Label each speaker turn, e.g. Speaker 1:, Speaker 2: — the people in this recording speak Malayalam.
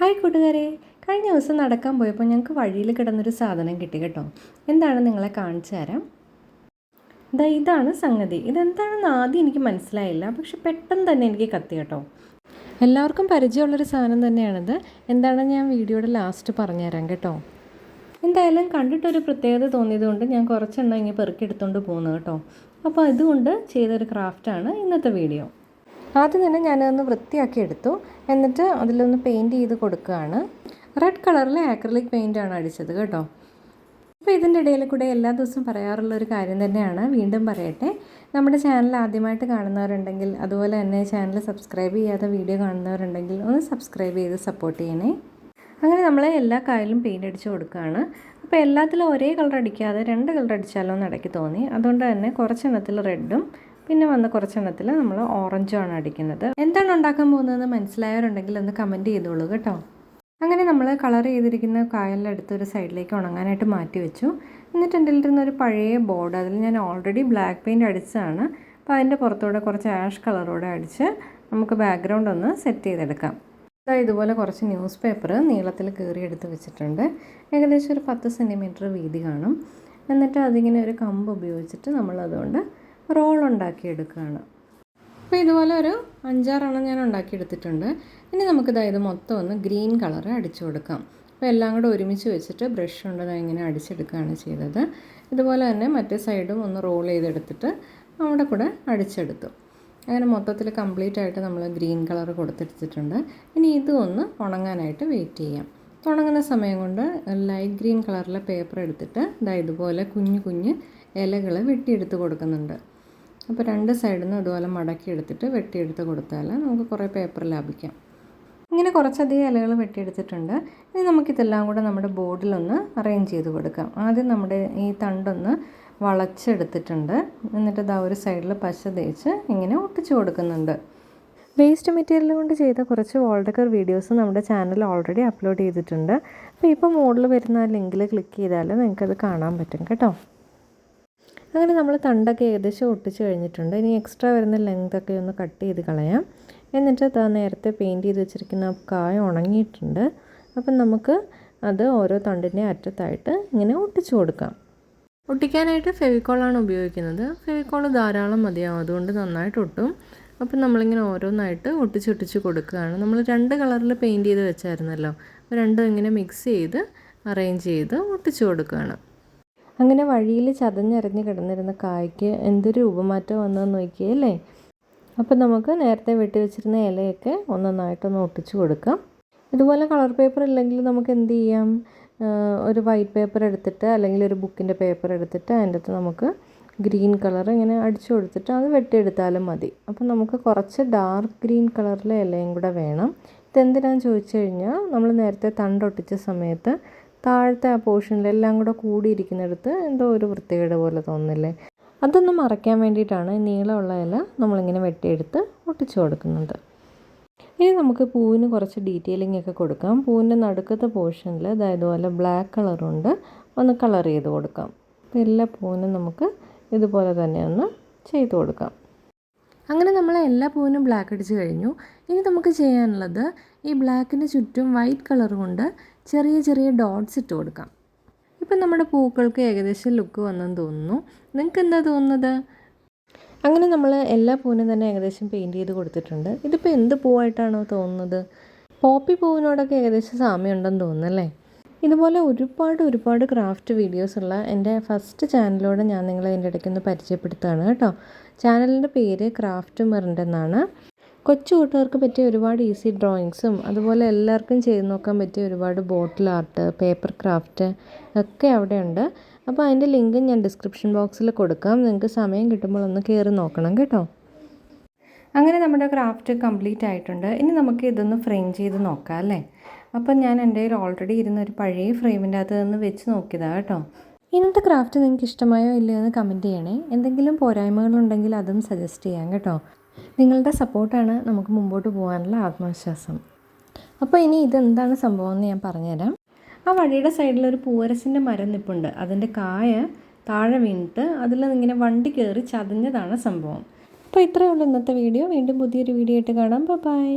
Speaker 1: ഹായ് കൂട്ടുകാരെ, കഴിഞ്ഞ ദിവസം നടക്കാൻ പോയപ്പോൾ ഞങ്ങൾക്ക് വഴിയിൽ കിടന്നൊരു സാധനം കിട്ടി കേട്ടോ. എന്താണ് നിങ്ങളെ കാണിച്ചു തരാം. ഇതാണ് സംഗതി. ഇതെന്താണെന്ന് ആദ്യം എനിക്ക് മനസ്സിലായില്ല, പക്ഷെ പെട്ടെന്ന് തന്നെ എനിക്ക് കത്തി കേട്ടോ. എല്ലാവർക്കും പരിചയമുള്ളൊരു സാധനം തന്നെയാണിത്. എന്താണെന്ന് ഞാൻ വീഡിയോയുടെ ലാസ്റ്റ് പറഞ്ഞുതരാം കേട്ടോ. എന്തായാലും കണ്ടിട്ടൊരു പ്രത്യേകത തോന്നിയതുകൊണ്ട് ഞാൻ കുറച്ചെണ്ണം ഇങ്ങനെ പെറുക്കിയെടുത്തുകൊണ്ട് പോകുന്നു കേട്ടോ. അപ്പോൾ ഇതുകൊണ്ട് ചെയ്തൊരു ക്രാഫ്റ്റാണ് ഇന്നത്തെ വീഡിയോ. ആദ്യം തന്നെ ഞാനതൊന്ന് വൃത്തിയാക്കി എടുത്തു. എന്നിട്ട് അതിലൊന്ന് പെയിൻറ്റ് ചെയ്ത് കൊടുക്കുകയാണ്. റെഡ് കളറിൽ ആക്രിലിക് പെയിൻറ്റാണ് അടിച്ചത് കേട്ടോ. അപ്പോൾ ഇതിൻ്റെ ഇടയിൽ കൂടെ എല്ലാ ദിവസവും പറയാറുള്ളൊരു കാര്യം തന്നെയാണ്, വീണ്ടും പറയട്ടെ. നമ്മുടെ ചാനൽ ആദ്യമായിട്ട് കാണുന്നവരുണ്ടെങ്കിൽ, അതുപോലെ തന്നെ ചാനൽ സബ്സ്ക്രൈബ് ചെയ്യാതെ വീഡിയോ കാണുന്നവരുണ്ടെങ്കിൽ ഒന്ന് സബ്സ്ക്രൈബ് ചെയ്ത് സപ്പോർട്ട് ചെയ്യണേ. അങ്ങനെ നമ്മൾ എല്ലാ കായലും പെയിൻറ്റ് അടിച്ച് കൊടുക്കുകയാണ്. അപ്പോൾ എല്ലാത്തിലും ഒരേ കളർ അടിക്കാതെ 2 കളർ അടിച്ചാലോ എന്ന് ഇടയ്ക്ക് തോന്നി. അതുകൊണ്ട് തന്നെ കുറച്ചെണ്ണത്തിൽ റെഡും പിന്നെ വന്ന കുറച്ചെണ്ണത്തിൽ നമ്മൾ ഓറഞ്ചുമാണ് അടിക്കുന്നത്. എന്താണ് ഉണ്ടാക്കാൻ പോകുന്നതെന്ന് മനസ്സിലായവരുണ്ടെങ്കിൽ ഒന്ന് കമൻറ്റ് ചെയ്തോളൂ കേട്ടോ. അങ്ങനെ നമ്മൾ കളർ ചെയ്തിരിക്കുന്ന കായലിലെടുത്ത് ഒരു സൈഡിലേക്ക് ഉണങ്ങാനായിട്ട് മാറ്റി വെച്ചു. എന്നിട്ട് എൻ്റെ ഇരുന്ന ഒരു പഴയ ബോർഡ്, അതിൽ ഞാൻ ഓൾറെഡി ബ്ലാക്ക് പെയിൻറ്റ് അടിച്ചതാണ്. അപ്പോൾ അതിൻ്റെ പുറത്തൂടെ കുറച്ച് ആഷ് കളറോടെ അടിച്ച് നമുക്ക് ബാക്ക്ഗ്രൗണ്ട് ഒന്ന് സെറ്റ് ചെയ്തെടുക്കാം. ഇതുപോലെ കുറച്ച് ന്യൂസ് പേപ്പർ നീളത്തിൽ കീറിയെടുത്ത് വെച്ചിട്ടുണ്ട്. ഏകദേശം ഒരു 10 സെൻറ്റിമീറ്റർ വീതി കാണും. എന്നിട്ട് അതിങ്ങനെ ഒരു കമ്പ് ഉപയോഗിച്ചിട്ട് നമ്മളതുകൊണ്ട് റോൾ ഉണ്ടാക്കിയെടുക്കുകയാണ്. അപ്പോൾ ഇതുപോലെ ഒരു 5-6 എണ്ണം ഞാൻ ഉണ്ടാക്കിയെടുത്തിട്ടുണ്ട്. ഇനി നമുക്കിത് മൊത്തം ഒന്ന് ഗ്രീൻ കളർ അടിച്ചു കൊടുക്കാം. അപ്പോൾ എല്ലാം കൂടെ ഒരുമിച്ച് വെച്ചിട്ട് ബ്രഷ് കൊണ്ട് ഇങ്ങനെ അടിച്ചെടുക്കുകയാണ് ചെയ്തത്. ഇതുപോലെ തന്നെ മറ്റേ സൈഡും ഒന്ന് റോൾ ചെയ്തെടുത്തിട്ട് അവിടെ കൂടെ അടിച്ചെടുത്തു. അങ്ങനെ മൊത്തത്തിൽ കംപ്ലീറ്റ് ആയിട്ട് നമ്മൾ ഗ്രീൻ കളർ കൊടുത്തെടുത്തിട്ടുണ്ട്. ഇനി ഇതും ഒന്ന് ഉണങ്ങാനായിട്ട് വെയിറ്റ് ചെയ്യാം. ഉണങ്ങുന്ന സമയം കൊണ്ട് ലൈറ്റ് ഗ്രീൻ കളറിലെ പേപ്പർ എടുത്തിട്ട് ഇതുപോലെ കുഞ്ഞു കുഞ്ഞ് ഇലകൾ വെട്ടിയെടുത്ത് കൊടുക്കുന്നുണ്ട്. അപ്പോൾ 2 സൈഡിൽ നിന്ന് ഇതുപോലെ മടക്കിയെടുത്തിട്ട് വെട്ടിയെടുത്ത് കൊടുത്താൽ നമുക്ക് കുറേ പേപ്പർ ലാഭിക്കാം. ഇങ്ങനെ കുറച്ചധികം ഇലകൾ വെട്ടിയെടുത്തിട്ടുണ്ട്. ഇനി നമുക്കിതെല്ലാം കൂടെ നമ്മുടെ ബോർഡിലൊന്ന് അറേഞ്ച് ചെയ്ത് കൊടുക്കാം. ആദ്യം നമ്മുടെ ഈ തണ്ടൊന്ന് വളച്ചെടുത്തിട്ടുണ്ട്. എന്നിട്ട് ഒരു സൈഡിൽ പശ തേച്ച് ഇങ്ങനെ ഒട്ടിച്ച് കൊടുക്കുന്നുണ്ട്. വേസ്റ്റ് മെറ്റീരിയൽ കൊണ്ട് ചെയ്ത കുറച്ച് വാൾ ഡെക്കർ വീഡിയോസ് നമ്മുടെ ചാനലിൽ ഓൾറെഡി അപ്ലോഡ് ചെയ്തിട്ടുണ്ട്. അപ്പോൾ ഇപ്പോൾ മോഡിൽ വരുന്ന ലിങ്കിൽ ക്ലിക്ക് ചെയ്താൽ നിങ്ങൾക്കത് കാണാൻ പറ്റും കേട്ടോ. അങ്ങനെ നമ്മൾ തണ്ടൊക്കെ ഏകദേശം ഒട്ടിച്ച് കഴിഞ്ഞിട്ടുണ്ട്. ഇനി എക്സ്ട്രാ വരുന്ന ലെങ്തൊക്കെ ഒന്ന് കട്ട് ചെയ്ത് കളയാം. എന്നിട്ട് നേരത്തെ പെയിൻറ്റ് ചെയ്ത് വെച്ചിരിക്കുന്ന കായ ഉണങ്ങിയിട്ടുണ്ട്. അപ്പം നമുക്ക് അത് ഓരോ തണ്ടിൻ്റെ അറ്റത്തായിട്ട് ഇങ്ങനെ ഒട്ടിച്ചു കൊടുക്കാം. ഒട്ടിക്കാനായിട്ട് ഫെവിക്കോളാണ് ഉപയോഗിക്കുന്നത്. ഫെവിക്കോൾ ധാരാളം മതിയാവും, അതുകൊണ്ട് നന്നായിട്ട് ഒട്ടും. അപ്പം നമ്മളിങ്ങനെ ഓരോന്നായിട്ട് ഒട്ടിച്ചൊട്ടിച്ച് കൊടുക്കുകയാണ്. നമ്മൾ 2 കളറിൽ പെയിൻറ്റ് ചെയ്ത് വെച്ചായിരുന്നല്ലോ, അപ്പോൾ രണ്ടും ഇങ്ങനെ മിക്സ് ചെയ്ത് അറേഞ്ച് ചെയ്ത് ഒട്ടിച്ചു കൊടുക്കുകയാണ്. അങ്ങനെ വഴിയിൽ ചതഞ്ഞറിഞ്ഞ് കിടന്നിരുന്ന കായ്ക്ക് എന്തൊരു രൂപമാറ്റം വന്നതെന്ന് നോക്കിയല്ലേ. അപ്പം നമുക്ക് നേരത്തെ വെട്ടി വെച്ചിരുന്ന ഇലയൊക്കെ ഒന്നൊന്നായിട്ടൊന്ന് ഒട്ടിച്ചു കൊടുക്കാം. ഇതുപോലെ കളർ പേപ്പർ ഇല്ലെങ്കിൽ നമുക്ക് എന്ത് ചെയ്യാം, ഒരു വൈറ്റ് പേപ്പർ എടുത്തിട്ട് അല്ലെങ്കിൽ ഒരു ബുക്കിൻ്റെ പേപ്പർ എടുത്തിട്ട് അതിൻ്റെ അകത്ത് നമുക്ക് ഗ്രീൻ കളർ ഇങ്ങനെ അടിച്ചു കൊടുത്തിട്ട് അത് വെട്ടിയെടുത്താലും മതി. അപ്പം നമുക്ക് കുറച്ച് ഡാർക്ക് ഗ്രീൻ കളറിലെ ഇലയും കൂടെ വേണം. ഇതെന്തിനാണെന്ന് ചോദിച്ചു കഴിഞ്ഞാൽ, നമ്മൾ നേരത്തെ തണ്ടൊട്ടിച്ച സമയത്ത് താഴത്തെ ആ പോർഷനിലെല്ലാം കൂടെ കൂടിയിരിക്കുന്നിടത്ത് എന്തോ ഒരു വൃത്തികേട് പോലെ തോന്നില്ലേ, അതൊന്നും മറയ്ക്കാൻ വേണ്ടിയിട്ടാണ് നീളമുള്ള ഇല നമ്മളിങ്ങനെ വെട്ടിയെടുത്ത് ഒട്ടിച്ചു കൊടുക്കുന്നത്. ഇനി നമുക്ക് പൂവിന് കുറച്ച് ഡീറ്റെയിലിംഗ് ഒക്കെ കൊടുക്കാം. പൂവിൻ്റെ നടുക്കത്തെ പോർഷനിൽ ഇതുപോലെ ബ്ലാക്ക് കളറുണ്ട്, ഒന്ന് കളർ ചെയ്ത് കൊടുക്കാം. അപ്പോൾ എല്ലാ പൂവിനും നമുക്ക് ഇതുപോലെ തന്നെ ഒന്ന് ചെയ്ത് കൊടുക്കാം. അങ്ങനെ നമ്മൾ എല്ലാ പൂവിനും ബ്ലാക്ക് അടിച്ച് കഴിഞ്ഞു. ഇനി നമുക്ക് ചെയ്യാനുള്ളത് ഈ ബ്ലാക്കിന് ചുറ്റും വൈറ്റ് കളർ കൊണ്ട് ചെറിയ ചെറിയ ഡോട്ട്സ് ഇട്ട് കൊടുക്കാം. ഇപ്പം നമ്മുടെ പൂക്കൾക്ക് ഏകദേശം ലുക്ക് വന്നെന്ന് തോന്നുന്നു. നിങ്ങൾക്ക് എന്താ തോന്നുന്നത്? അങ്ങനെ നമ്മൾ എല്ലാ പൂവിനും തന്നെ ഏകദേശം പെയിൻറ്റ് ചെയ്ത് കൊടുത്തിട്ടുണ്ട്. ഇതിപ്പോൾ എന്ത് പൂവായിട്ടാണോ തോന്നുന്നത്? പോപ്പി പൂവിനോടൊക്കെ ഏകദേശം സാമ്യമുണ്ടെന്ന് തോന്നുന്നല്ലേ. ഇതുപോലെ ഒരുപാട് ക്രാഫ്റ്റ് വീഡിയോസുള്ള എൻ്റെ ഫസ്റ്റ് ചാനലിലൂടെ ഞാൻ നിങ്ങളെ എൻ്റെ ഇടയ്ക്കൊന്ന് പരിചയപ്പെടുത്തുകയാണ് കേട്ടോ. ചാനലിൻ്റെ പേര് ക്രാഫ്റ്റ്മെറിൻ എന്നാണ്. കൊച്ചു കൂട്ടുകാർക്ക് പറ്റിയ ഒരുപാട് ഈസി ഡ്രോയിങ്സും അതുപോലെ എല്ലാവർക്കും ചെയ്ത് നോക്കാൻ പറ്റിയ ഒരുപാട് ബോട്ടിൽ ആർട്ട്, പേപ്പർ ക്രാഫ്റ്റ് ഒക്കെ അവിടെ ഉണ്ട്. അപ്പോൾ അതിൻ്റെ ലിങ്ക് ഞാൻ ഡിസ്ക്രിപ്ഷൻ ബോക്സിൽ കൊടുക്കാം. നിങ്ങൾക്ക് സമയം കിട്ടുമ്പോൾ ഒന്ന് കയറി നോക്കണം കേട്ടോ. അങ്ങനെ നമ്മുടെ ക്രാഫ്റ്റ് കംപ്ലീറ്റ് ആയിട്ടുണ്ട്. ഇനി നമുക്ക് ഇതൊന്ന് ഫ്രെയിം ചെയ്ത് നോക്കാം അല്ലേ. അപ്പം ഞാൻ എൻ്റെ കയ്യിൽ ഓൾറെഡി ഇരുന്ന ഒരു പഴയ ഫ്രെയിമിൻ്റെ അകത്ത് നിന്ന് വെച്ച് നോക്കിയതാണ് കേട്ടോ. ഇന്നത്തെ ക്രാഫ്റ്റ് നിങ്ങൾക്ക് ഇഷ്ടമായോ ഇല്ലയോ എന്ന് കമൻറ്റ് ചെയ്യണേ. എന്തെങ്കിലും പോരായ്മകളുണ്ടെങ്കിൽ അതും സജസ്റ്റ് ചെയ്യാം കേട്ടോ. നിങ്ങളുടെ സപ്പോർട്ടാണ് നമുക്ക് മുമ്പോട്ട് പോകാനുള്ള ആത്മവിശ്വാസം. അപ്പോൾ ഇനി ഇതെന്താണ് സംഭവം എന്ന് ഞാൻ പറഞ്ഞുതരാം. ആ വഴിയുടെ സൈഡിൽ ഒരു പൂവരസിൻ്റെ മരം നിൽപ്പുണ്ട്. അതിൻ്റെ കായ താഴെ വീണിട്ട് അതിൽ ഇങ്ങനെ വണ്ടി കയറി ചതഞ്ഞതാണ് സംഭവം. അപ്പോൾ ഇത്രയേ ഉള്ളൂ ഇന്നത്തെ വീഡിയോ. വീണ്ടും പുതിയൊരു വീഡിയോ ആയിട്ട് കാണാം. ബൈ.